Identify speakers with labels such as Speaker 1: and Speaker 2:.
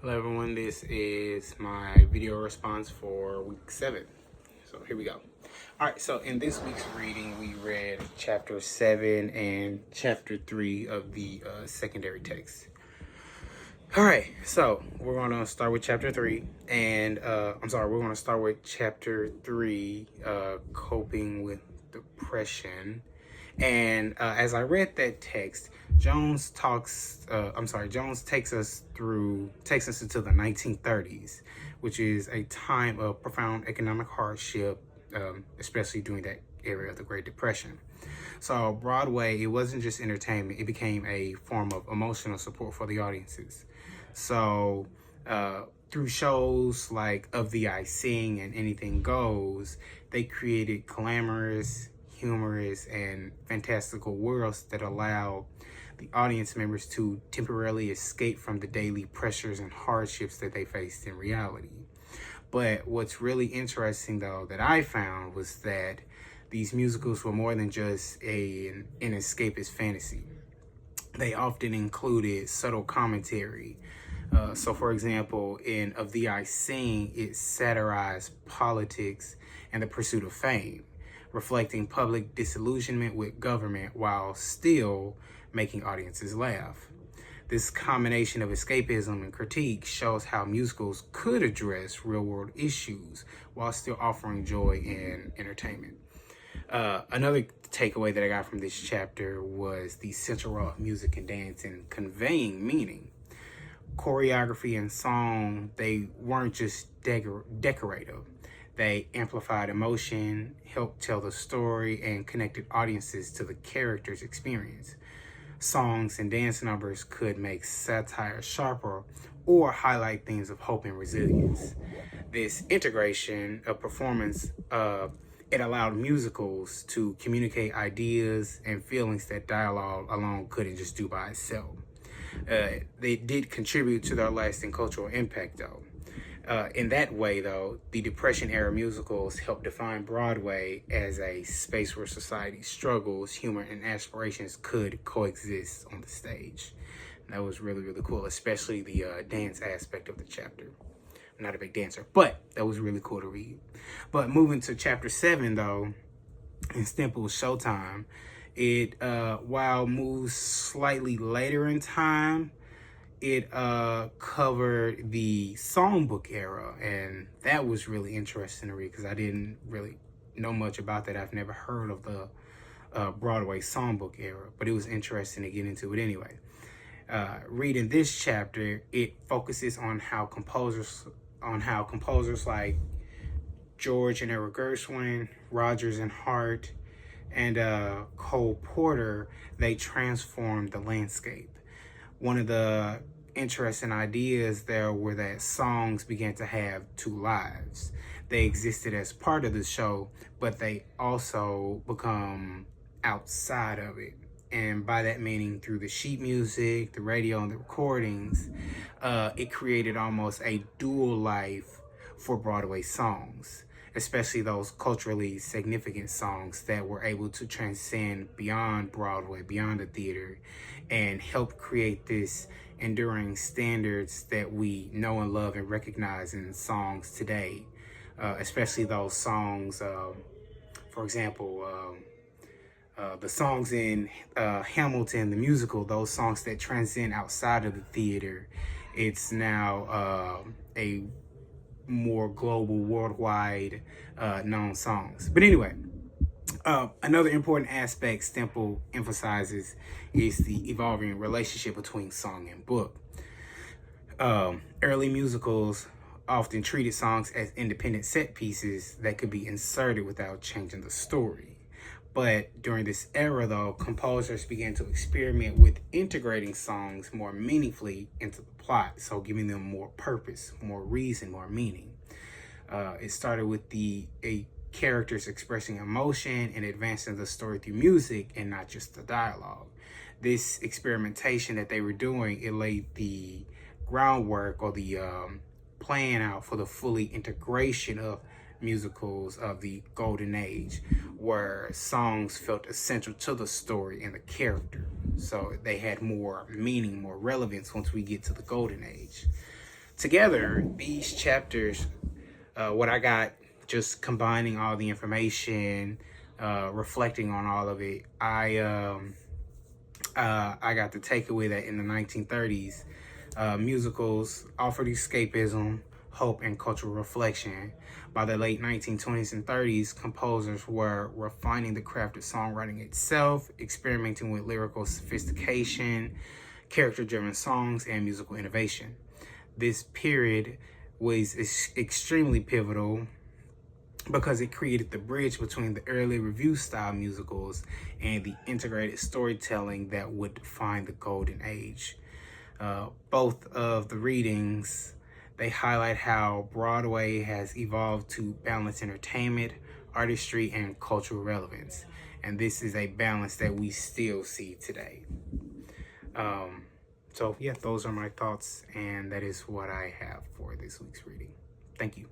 Speaker 1: Hello everyone, this is my video response for week 7. So here we go. Alright, so in this week's reading, we read chapter 7 and chapter 3 of the secondary text. Alright, so we're going to start with chapter 3, and we're going to start with chapter 3, coping with depression. And as I read that text, Jones takes us into the 1930s, which is a time of profound economic hardship, especially during that era of the Great Depression. So Broadway, it wasn't just entertainment, it became a form of emotional support for the audiences. So through shows like Of the I Sing and Anything Goes, they created glamorous, humorous, and fantastical worlds that allow the audience members to temporarily escape from the daily pressures and hardships that they faced in reality. But what's really interesting, though, that I found was that these musicals were more than just an escapist fantasy. They often included subtle commentary. So, for example, in Of the I Sing, it satirized politics and the pursuit of fame, reflecting public disillusionment with government while still making audiences laugh. This combination of escapism and critique shows how musicals could address real-world issues while still offering joy and entertainment. Another takeaway that I got from this chapter was the central role of music and dance in conveying meaning. Choreography and song, they weren't just decorative. They amplified emotion, helped tell the story, and connected audiences to the character's experience. Songs and dance numbers could make satire sharper or highlight themes of hope and resilience. This integration of performance, it allowed musicals to communicate ideas and feelings that dialogue alone couldn't just do by itself. They did contribute to their lasting cultural impact, though. In that way, though, the Depression-era musicals helped define Broadway as a space where society's struggles, humor, and aspirations could coexist on the stage. And that was really, really cool, especially the dance aspect of the chapter. I'm not a big dancer, but that was really cool to read. But moving to chapter 7, though, in Stemple's Showtime, it, while moves slightly later in time, it covered the songbook era, and that was really interesting to read because I didn't really know much about that. I've never heard of the Broadway songbook era, but it was interesting to get into it anyway. Reading this chapter, it focuses on how composers like George and Eric Gershwin, Rodgers and Hart, and Cole Porter, they transformed the landscape. One of the interesting ideas there were that songs began to have two lives. They existed as part of the show, but they also become outside of it. And by that meaning through the sheet music, the radio, and the recordings, it created almost a dual life for Broadway songs, especially those culturally significant songs that were able to transcend beyond Broadway, beyond the theater, and help create this enduring standards that we know and love and recognize in songs today, especially those songs, for example, the songs in Hamilton, the musical, those songs that transcend outside of the theater. It's now a more global, worldwide known songs. But anyway, another important aspect Stemple emphasizes is the evolving relationship between song and book. Early musicals often treated songs as independent set pieces that could be inserted without changing the story. But during this era, though, composers began to experiment with integrating songs more meaningfully into the plot, so giving them more purpose, more reason, more meaning. It started with characters expressing emotion and advancing the story through music and not just the dialogue. This experimentation that they were doing, it laid the groundwork or the plan out for the fully integration of musicals of the golden age, where songs felt essential to the story and the character. So they had more meaning, more relevance once we get to the golden age. together, these chapters, what I got, just combining all the information, reflecting on all of it, I got the takeaway that in the 1930s, musicals offered escapism, hope, and cultural reflection. By the late 1920s and 30s, composers were refining the craft of songwriting itself, experimenting with lyrical sophistication, character-driven songs, and musical innovation. This period was extremely pivotal because it created the bridge between the early revue-style musicals and the integrated storytelling that would define the golden age. Both of the readings, they highlight how Broadway has evolved to balance entertainment, artistry, and cultural relevance. And this is a balance that we still see today. So yeah, those are my thoughts, and that is what I have for this week's reading. Thank you.